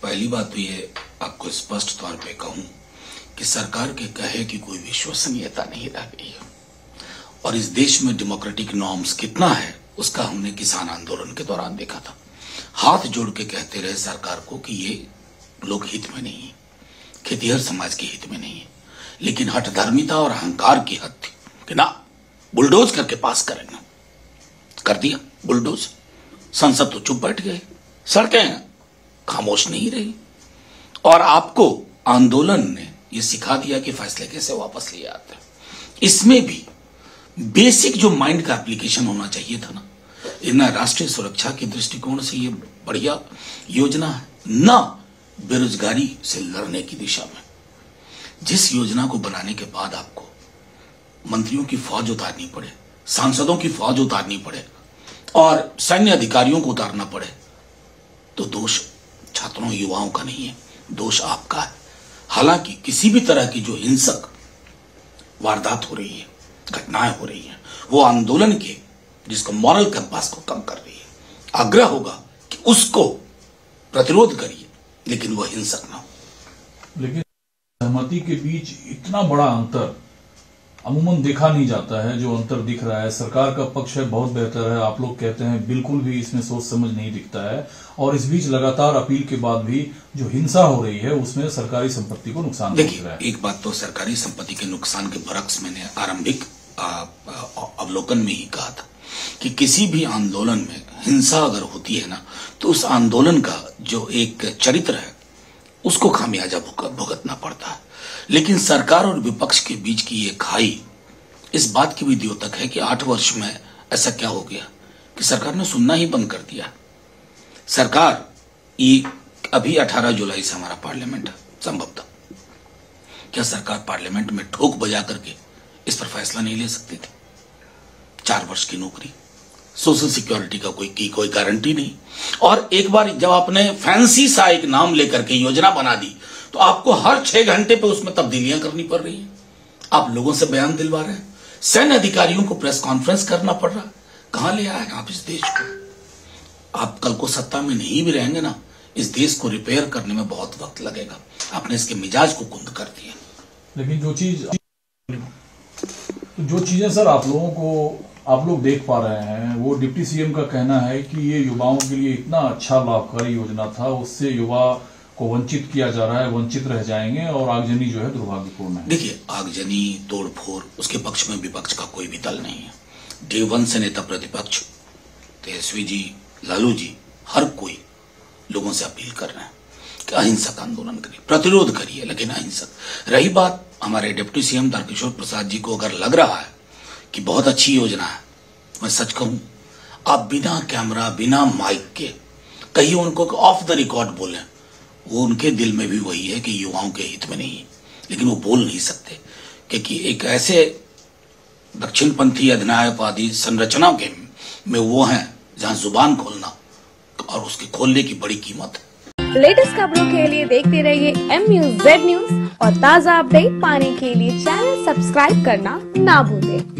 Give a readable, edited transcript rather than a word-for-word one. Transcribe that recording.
पहली बात तो ये आपको स्पष्ट तौर पे कहूं कि सरकार के कहे कि कोई विश्वसनीयता नहीं रह गई है और इस देश में डेमोक्रेटिक नॉर्म्स कितना है उसका हमने किसान आंदोलन के दौरान देखा था। हाथ जोड़ के कहते रहे सरकार को कि ये लोग हित में नहीं है, खेतीहर समाज के हित में नहीं है, लेकिन हठधर्मिता और अहंकार की हद थी कि ना बुलडोज करके पास करेंगे। कर दिया बुलडोज, संसद तो चुप बैठ गए, सड़कें खामोश नहीं रही और आपको आंदोलन ने यह सिखा दिया कि फैसले कैसे वापस लिए आते हैं। इसमें भी बेसिक जो माइंड का एप्लीकेशन होना चाहिए था ना, इतना राष्ट्रीय सुरक्षा के दृष्टिकोण से ये बढ़िया योजना है ना, बेरोजगारी से लड़ने की दिशा में जिस योजना को बनाने के बाद आपको मंत्रियों की फौज उतारनी पड़े, सांसदों की फौज उतारनी पड़े और सैन्य अधिकारियों को उतारना पड़े, तो दोष छात्रों युवाओं का नहीं है, दोष आपका है। हालांकि किसी भी तरह की जो हिंसक वारदात हो रही है, घटनाएं हो रही हैं, वो आंदोलन के जिसको मॉरल कंपास को कम कर रही है। आग्रह होगा कि उसको प्रतिरोध करिए, लेकिन वो हिंसक ना हो। लेकिन सहमति के बीच इतना बड़ा अंतर अमूमन देखा नहीं जाता है। जो अंतर दिख रहा है, सरकार का पक्ष है बहुत बेहतर है, आप लोग कहते हैं बिल्कुल भी इसमें सोच समझ नहीं दिखता है, और इस बीच लगातार अपील के बाद भी जो हिंसा हो रही है उसमें सरकारी संपत्ति को नुकसान पहुंच रहा है। एक बात तो सरकारी संपत्ति के नुकसान के बरक्स मैंने आरंभिक अवलोकन में ही कहा था कि किसी भी आंदोलन में हिंसा अगर होती है ना, तो उस आंदोलन का जो एक चरित्र है उसको खामियाजा भुगतना पड़ता है। लेकिन सरकार और विपक्ष के बीच की ये खाई इस बात की भी द्योतक है कि 8 वर्ष में ऐसा क्या हो गया कि सरकार ने सुनना ही बंद कर दिया। सरकार ये अभी 18 जुलाई से हमारा पार्लियामेंट है, संभवतः क्या सरकार पार्लियामेंट में ठोक बजा करके इस पर फैसला नहीं ले सकती थी? 4 वर्ष की नौकरी, सोशल सिक्योरिटी का कोई गारंटी नहीं, और एक बार जब आपने फैंसी सा एक नाम लेकर के योजना बना दी तो आपको हर 6 घंटे पे उसमें तब्दीलियां करनी पड़ रही हैं। आप लोगों से बयान दिलवा रहे हैं, सैन्य अधिकारियों को प्रेस कॉन्फ्रेंस करना पड़ रहा। कहां ले आए आप इस देश को? आप कल को सत्ता में नहीं भी रहेंगे ना, इस देश को रिपेयर करने में बहुत वक्त लगेगा। आपने इसके मिजाज को कुंद कर दिया। लेकिन जो चीजें सर आप लोग देख पा रहे हैं, वो डिप्टी सीएम का कहना है कि ये युवाओं के लिए इतना अच्छा लाभकारी योजना था, उससे युवा को वंचित किया जा रहा है, वंचित रह जाएंगे और आगजनी जो है दुर्भाग्यपूर्ण है। देखिए, आगजनी तोड़फोड़ उसके पक्ष में विपक्ष का कोई भी दल नहीं है। डे 1 से नेता प्रतिपक्ष तेजस्वी जी, लालू जी, हर कोई लोगों से अपील कर रहे हैं कि अहिंसक आंदोलन करिए, प्रतिरोध करिए, लेकिन अहिंसक। रही बात हमारे डिप्टी सीएम तारकिशोर प्रसाद जी को अगर लग रहा है कि बहुत अच्छी योजना है, मैं सच कहूं, आप बिना कैमरा बिना माइक के कहिए उनको ऑफ द रिकॉर्ड बोलें, वो उनके दिल में भी वही है कि युवाओं के हित में नहीं है, लेकिन वो बोल नहीं सकते क्योंकि एक ऐसे दक्षिणपंथी अधिनायकवादी संरचना के में वो हैं जहां जुबान खोलना और उसके खोलने की बड़ी कीमत है। लेटेस्ट खबरों के लिए देखते रहिए MUZ न्यूज और ताज़ा अपडेट पाने के लिए चैनल सब्सक्राइब करना ना भूलें।